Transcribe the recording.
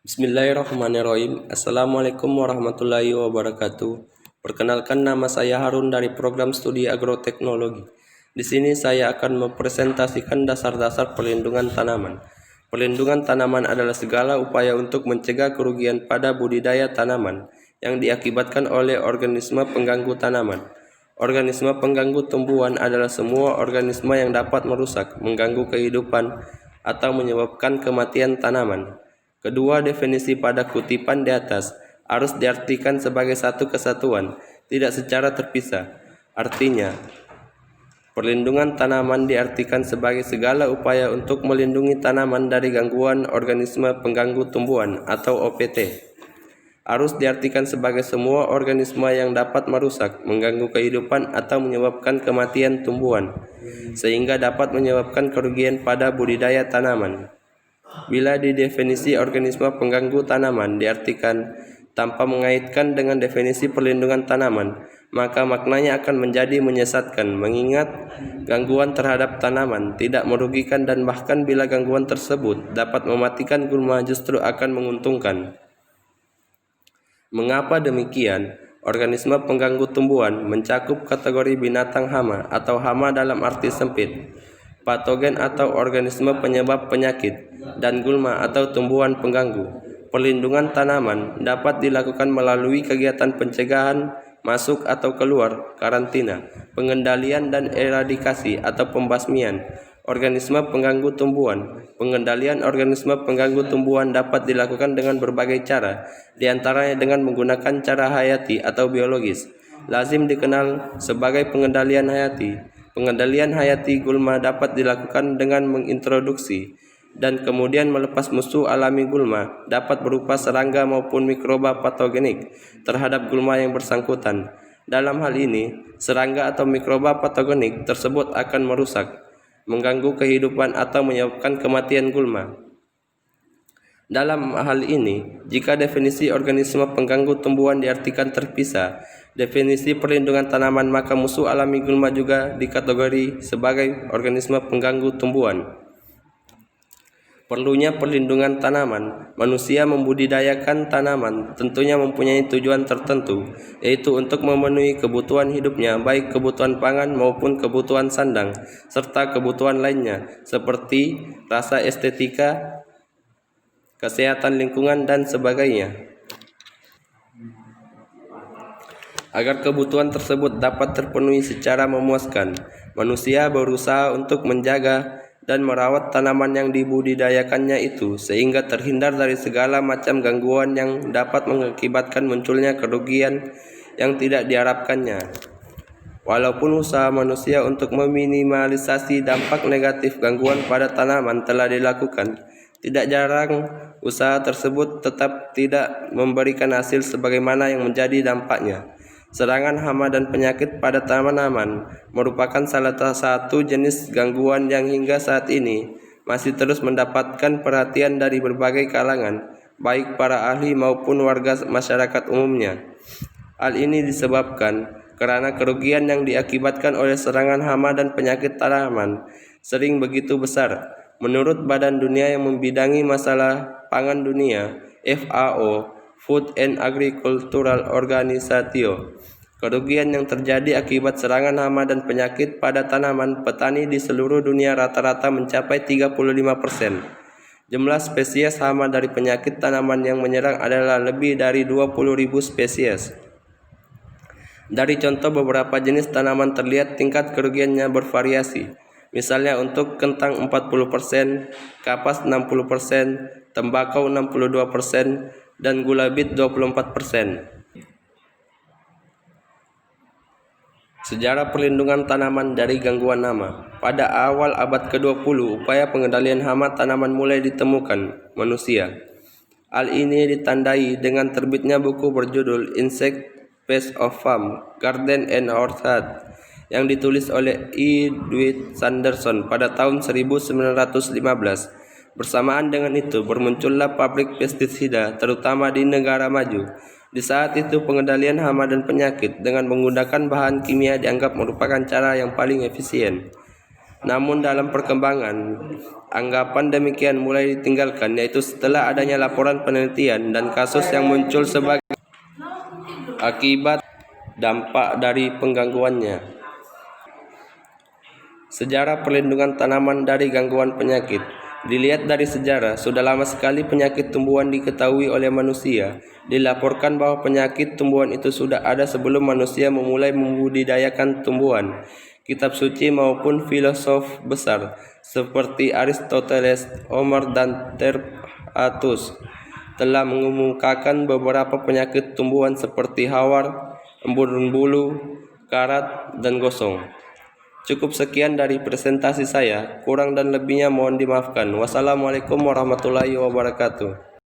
Bismillahirrahmanirrahim. Assalamualaikum warahmatullahi wabarakatuh. Perkenalkan, nama saya Harun dari program studi agroteknologi. Di sini saya akan mempresentasikan dasar-dasar perlindungan tanaman. Perlindungan tanaman adalah segala upaya untuk mencegah kerugian pada budidaya tanaman yang diakibatkan oleh organisme pengganggu tanaman. Organisme pengganggu tumbuhan adalah semua organisme yang dapat merusak, mengganggu kehidupan, atau menyebabkan kematian tanaman. Kedua definisi pada kutipan di atas harus diartikan sebagai satu kesatuan, tidak secara terpisah. Artinya, perlindungan tanaman diartikan sebagai segala upaya untuk melindungi tanaman dari gangguan organisme pengganggu tumbuhan atau OPT. Harus diartikan sebagai semua organisme yang dapat merusak, mengganggu kehidupan atau menyebabkan kematian tumbuhan, sehingga dapat menyebabkan kerugian pada budidaya tanaman. Bila di definisi organisme pengganggu tanaman diartikan tanpa mengaitkan dengan definisi perlindungan tanaman, maka maknanya akan menjadi menyesatkan, mengingat gangguan terhadap tanaman tidak merugikan dan bahkan bila gangguan tersebut dapat mematikan gulma justru akan menguntungkan. Mengapa demikian? Organisme pengganggu tumbuhan mencakup kategori binatang hama atau hama dalam arti sempit, patogen atau organisme penyebab penyakit, dan gulma atau tumbuhan pengganggu. Perlindungan tanaman dapat dilakukan melalui kegiatan pencegahan masuk atau keluar, karantina, pengendalian dan eradikasi atau pembasmian organisme pengganggu tumbuhan. Pengendalian organisme pengganggu tumbuhan dapat dilakukan dengan berbagai cara, diantaranya dengan menggunakan cara hayati atau biologis. Lazim dikenal sebagai pengendalian hayati. Pengendalian hayati gulma dapat dilakukan dengan mengintroduksi dan kemudian melepas musuh alami gulma, dapat berupa serangga maupun mikroba patogenik terhadap gulma yang bersangkutan. Dalam hal ini, serangga atau mikroba patogenik tersebut akan merusak, mengganggu kehidupan atau menyebabkan kematian gulma. Dalam hal ini, jika definisi organisme pengganggu tumbuhan diartikan terpisah, definisi perlindungan tanaman, maka musuh alami gulma juga dikategori sebagai organisme pengganggu tumbuhan. Perlunya perlindungan tanaman. Manusia membudidayakan tanaman tentunya mempunyai tujuan tertentu, yaitu untuk memenuhi kebutuhan hidupnya, baik kebutuhan pangan maupun kebutuhan sandang, serta kebutuhan lainnya seperti rasa estetika, kesehatan lingkungan, dan sebagainya. Agar kebutuhan tersebut dapat terpenuhi secara memuaskan, manusia berusaha untuk menjaga dan merawat tanaman yang dibudidayakannya itu, sehingga terhindar dari segala macam gangguan yang dapat mengakibatkan munculnya kerugian yang tidak diharapkannya. Walaupun usaha manusia untuk meminimalisasi dampak negatif gangguan pada tanaman telah dilakukan, tidak jarang usaha tersebut tetap tidak memberikan hasil sebagaimana yang menjadi dampaknya. Serangan hama dan penyakit pada tanaman merupakan salah satu jenis gangguan yang hingga saat ini masih terus mendapatkan perhatian dari berbagai kalangan, baik para ahli maupun warga masyarakat umumnya. Hal ini disebabkan karena kerugian yang diakibatkan oleh serangan hama dan penyakit tanaman sering begitu besar. Menurut Badan Dunia yang membidangi masalah pangan dunia, FAO, Food and Agricultural Organization, kerugian yang terjadi akibat serangan hama dan penyakit pada tanaman petani di seluruh dunia rata-rata mencapai 35%. Jumlah spesies hama dari penyakit tanaman yang menyerang adalah lebih dari 20.000 spesies. Dari contoh beberapa jenis tanaman terlihat tingkat kerugiannya bervariasi. Misalnya untuk kentang 40%, kapas 60%, tembakau 62%, dan gula bit 24%. Sejarah perlindungan tanaman dari gangguan hama. Pada awal abad ke-20, upaya pengendalian hama tanaman mulai ditemukan manusia. Hal ini ditandai dengan terbitnya buku berjudul Insect Pests of Farm, Garden and Orchard yang ditulis oleh E. Dwight Sanderson pada tahun 1915. Bersamaan dengan itu, bermuncullah pabrik pestisida, terutama di negara maju. Di saat itu, pengendalian hama dan penyakit dengan menggunakan bahan kimia dianggap merupakan cara yang paling efisien. Namun dalam perkembangan, anggapan demikian mulai ditinggalkan, yaitu setelah adanya laporan penelitian dan kasus yang muncul sebagai akibat dampak dari penggangguannya. Sejarah perlindungan tanaman dari gangguan penyakit. Dilihat dari sejarah, sudah lama sekali penyakit tumbuhan diketahui oleh manusia. Dilaporkan bahwa penyakit tumbuhan itu sudah ada sebelum manusia memulai membudidayakan tumbuhan. Kitab suci maupun filosof besar seperti Aristoteles, Homer, dan Terphatus telah mengemukakan beberapa penyakit tumbuhan seperti hawar, emburan bulu, karat, dan gosong. Cukup sekian dari presentasi saya, kurang dan lebihnya mohon dimaafkan. Wassalamualaikum warahmatullahi wabarakatuh.